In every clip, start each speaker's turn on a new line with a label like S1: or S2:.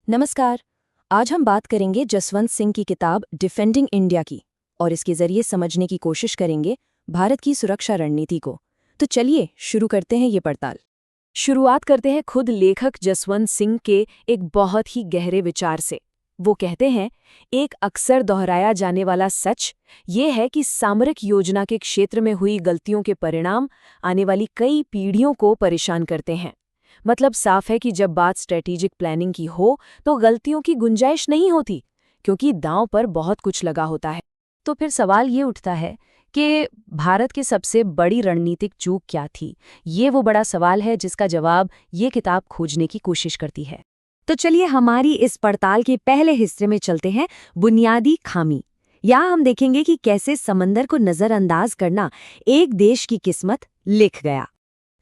S1: नमस्कार। आज हम बात करेंगे जसवंत सिंह की किताब डिफेंडिंग इंडिया की और इसके जरिए समझने की कोशिश करेंगे भारत की सुरक्षा रणनीति को। तो चलिए शुरू करते हैं ये पड़ताल। शुरुआत करते हैं खुद लेखक जसवंत सिंह के एक बहुत ही गहरे विचार से। वो कहते हैं, एक अक्सर दोहराया जाने वाला सच ये है कि सामरिक योजना के क्षेत्र में हुई गलतियों के परिणाम आने वाली कई पीढ़ियों को परेशान करते हैं। मतलब साफ है कि जब बात स्ट्रेटेजिक प्लानिंग की हो तो गलतियों की गुंजाइश नहीं होती, क्योंकि दांव पर बहुत कुछ लगा होता है। तो फिर सवाल ये उठता है कि भारत की सबसे बड़ी रणनीतिक चूक क्या थी। ये वो बड़ा सवाल है जिसका जवाब ये किताब खोजने की कोशिश करती है। तो चलिए हमारी इस पड़ताल के पहले हिस्से में चलते हैं, बुनियादी खामी। यहाँ हम देखेंगे कि कैसे समंदर को नजरअंदाज करना एक देश की किस्मत लिख गया।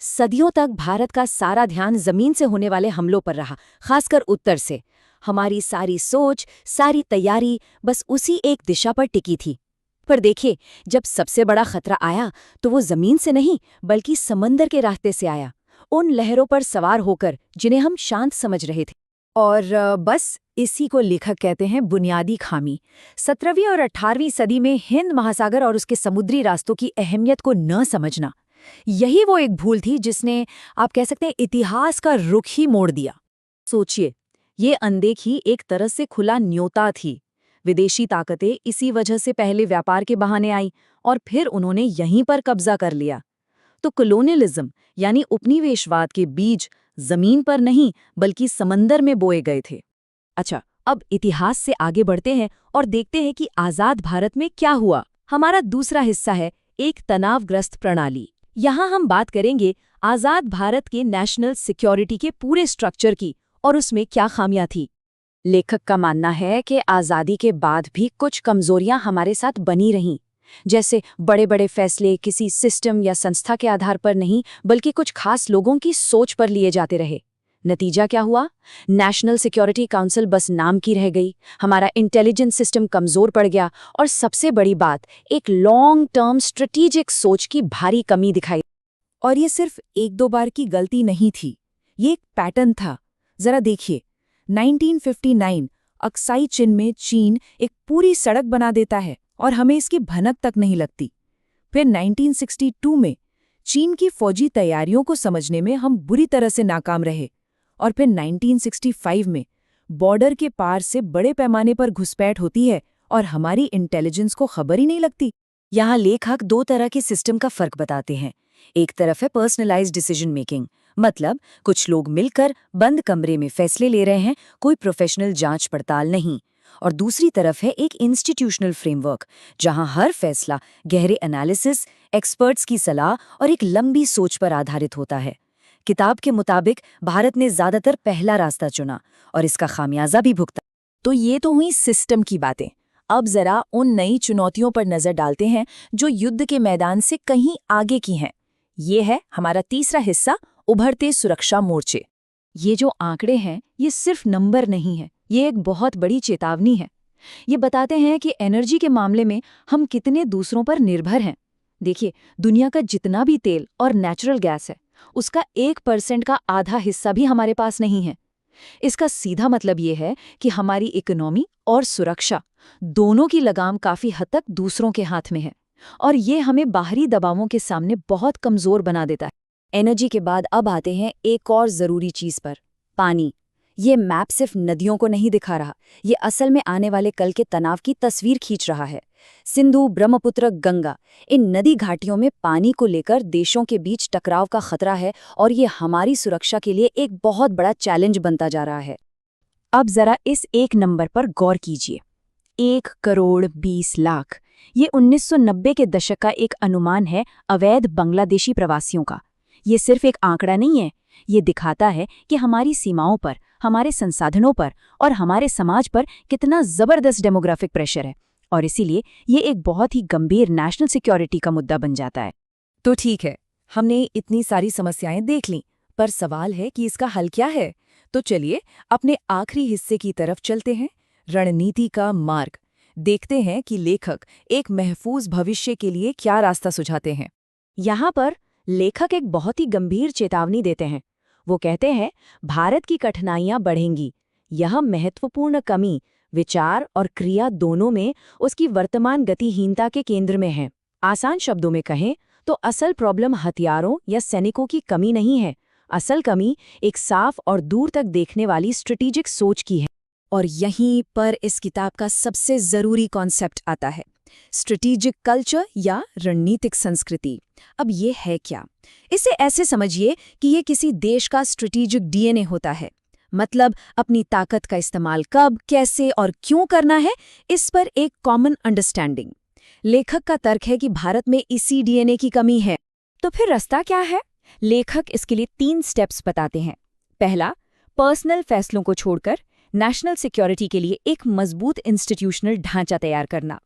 S1: सदियों तक भारत का सारा ध्यान जमीन से होने वाले हमलों पर रहा, खासकर उत्तर से। हमारी सारी सोच, सारी तैयारी बस उसी एक दिशा पर टिकी थी। पर देखिए, जब सबसे बड़ा खतरा आया तो वो जमीन से नहीं बल्कि समंदर के रास्ते से आया, उन लहरों पर सवार होकर जिन्हें हम शांत समझ रहे थे। और बस इसी को लेखक कहते हैं बुनियादी खामी। 17वीं और 18वीं सदी में हिंद महासागर और उसके समुद्री रास्तों की अहमियत को न समझना, यही वो एक भूल थी जिसने, आप कह सकते हैं, इतिहास का रुख ही मोड़ दिया। सोचिए, ये अनदेखी एक तरह से खुला न्योता थी। विदेशी ताकतें इसी वजह से पहले व्यापार के बहाने आई और फिर उन्होंने यहीं पर कब्जा कर लिया। तो कॉलोनियलिज्म यानी उपनिवेशवाद के बीज जमीन पर नहीं बल्कि समंदर में बोए गए थे। अच्छा, अब इतिहास से आगे बढ़ते हैं और देखते हैं कि आजाद भारत में क्या हुआ। हमारा दूसरा हिस्सा है एक तनावग्रस्त प्रणाली। यहाँ हम बात करेंगे आजाद भारत के नेशनल सिक्योरिटी के पूरे स्ट्रक्चर की और उसमें क्या खामियां थी। लेखक का मानना है कि आज़ादी के बाद भी कुछ कमजोरियां हमारे साथ बनी रहीं, जैसे बड़े बड़े फैसले किसी सिस्टम या संस्था के आधार पर नहीं बल्कि कुछ खास लोगों की सोच पर लिए जाते रहे। नतीजा क्या हुआ? नेशनल सिक्योरिटी काउंसिल बस नाम की रह गई, हमारा इंटेलिजेंस सिस्टम कमजोर पड़ गया और सबसे बड़ी बात, एक लॉन्ग टर्म स्ट्रेटेजिक सोच की भारी कमी दिखाई। और ये सिर्फ एक दो बार की गलती नहीं थी, ये एक पैटर्न था। जरा देखिए, 1959 अक्साई चिन में चीन एक पूरी सड़क बना देता है और हमें इसकी भनक तक नहीं लगती। फिर 1962 में चीन की फौजी तैयारियों को समझने में हम बुरी तरह से नाकाम रहे और फिर 1965 में बॉर्डर के पार से बड़े पैमाने पर घुसपैठ होती है और हमारी इंटेलिजेंस को खबर ही नहीं लगती। यहाँ लेखक दो तरह के सिस्टम का फर्क बताते हैं। एक तरफ है पर्सनलाइज्ड डिसीजन मेकिंग, मतलब कुछ लोग मिलकर बंद कमरे में फैसले ले रहे हैं, कोई प्रोफेशनल जांच पड़ताल नहीं। और दूसरी तरफ है एक इंस्टीट्यूशनल फ्रेमवर्क, जहां हर फैसला गहरे एनालिसिस, एक्सपर्ट्स की सलाह और एक लंबी सोच पर आधारित होता है। किताब के मुताबिक भारत ने ज्यादातर पहला रास्ता चुना और इसका खामियाजा भी भुगता। तो ये तो हुई सिस्टम की बातें। अब जरा उन नई चुनौतियों पर नजर डालते हैं जो युद्ध के मैदान से कहीं आगे की हैं। ये है हमारा तीसरा हिस्सा, उभरते सुरक्षा मोर्चे। ये जो आंकड़े हैं ये सिर्फ नंबर नहीं है, ये एक बहुत बड़ी चेतावनी है। ये बताते हैं कि एनर्जी के मामले में हम कितने दूसरों पर निर्भर हैं। देखिए, दुनिया का जितना भी तेल और नेचुरल गैस है उसका 1% का आधा हिस्सा भी हमारे पास नहीं है। इसका सीधा मतलब ये है कि हमारी इकोनॉमी और सुरक्षा दोनों की लगाम काफी हद तक दूसरों के हाथ में है और ये हमें बाहरी दबावों के सामने बहुत कमजोर बना देता है। एनर्जी के बाद अब आते हैं एक और जरूरी चीज पर, पानी। ये मैप सिर्फ नदियों को नहीं दिखा रहा, ये असल में आने वाले कल के तनाव की तस्वीर खींच रहा है। सिंधु, ब्रह्मपुत्र, गंगा, इन नदी घाटियों में पानी को लेकर देशों के बीच टकराव का खतरा है और ये हमारी सुरक्षा के लिए एक बहुत बड़ा चैलेंज बनता जा रहा है। अब जरा इस एक नंबर पर गौर कीजिए, 1,20,00,000। ये 1990 के दशक का एक अनुमान है अवैध बांग्लादेशी प्रवासियों का। ये सिर्फ एक आंकड़ा नहीं है, ये दिखाता है कि हमारी सीमाओं पर, हमारे संसाधनों पर और हमारे समाज पर कितना जबरदस्त डेमोग्राफिक प्रेशर है और इसीलिए ये एक बहुत ही गंभीर नेशनल सिक्योरिटी का मुद्दा बन जाता है। तो ठीक है, हमने इतनी सारी समस्याएं देख लीं, पर सवाल है कि इसका हल क्या है। तो चलिए अपने आखिरी हिस्से की तरफ चलते हैं, रणनीति का मार्ग। देखते हैं कि लेखक एक महफूज भविष्य के लिए क्या रास्ता सुझाते हैं। यहाँ पर लेखक एक बहुत ही गंभीर चेतावनी देते हैं। वो कहते हैं, भारत की कठिनाइयां बढ़ेंगी, यह महत्वपूर्ण कमी विचार और क्रिया दोनों में उसकी वर्तमान गतिहीनता के केंद्र में है। आसान शब्दों में कहें तो असल प्रॉब्लम हथियारों या सैनिकों की कमी नहीं है, असल कमी एक साफ और दूर तक देखने वाली स्ट्रेटेजिक सोच की है। और यहीं पर इस किताब का सबसे ज़रूरी कॉन्सेप्ट आता है, स्ट्रेटेजिक कल्चर या रणनीतिक संस्कृति। अब ये है क्या? इसे ऐसे समझिए कि ये किसी देश का स्ट्रेटेजिक डीएनए होता है। मतलब अपनी ताकत का इस्तेमाल कब, कैसे और क्यों करना है, इस पर एक कॉमन अंडरस्टैंडिंग। लेखक का तर्क है कि भारत में इसी डीएनए की कमी है। तो फिर रास्ता क्या है? लेखक इसके लिए 3 स्टेप्स बताते हैं। पहला, पर्सनल फैसलों को छोड़कर नेशनल सिक्योरिटी के लिए एक मजबूत इंस्टीट्यूशनल ढांचा तैयार करना।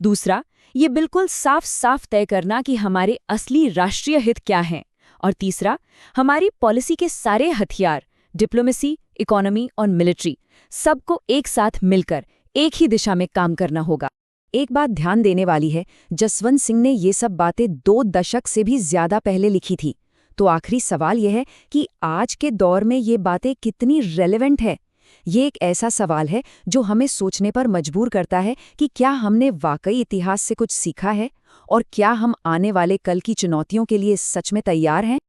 S1: दूसरा, ये बिल्कुल साफ साफ तय करना कि हमारे असली राष्ट्रीय हित क्या हैं। और तीसरा, हमारी पॉलिसी के सारे हथियार, डिप्लोमेसी, इकोनॉमी और मिलिट्री, सबको एक साथ मिलकर एक ही दिशा में काम करना होगा। एक बात ध्यान देने वाली है, जसवंत सिंह ने ये सब बातें 2 दशक से भी ज्यादा पहले लिखी थी। तो आखिरी सवाल यह है कि आज के दौर में ये बातें कितनी रेलेवेंट है। ये एक ऐसा सवाल है जो हमें सोचने पर मजबूर करता है कि क्या हमने वाकई इतिहास से कुछ सीखा है और क्या हम आने वाले कल की चुनौतियों के लिए सच में तैयार हैं।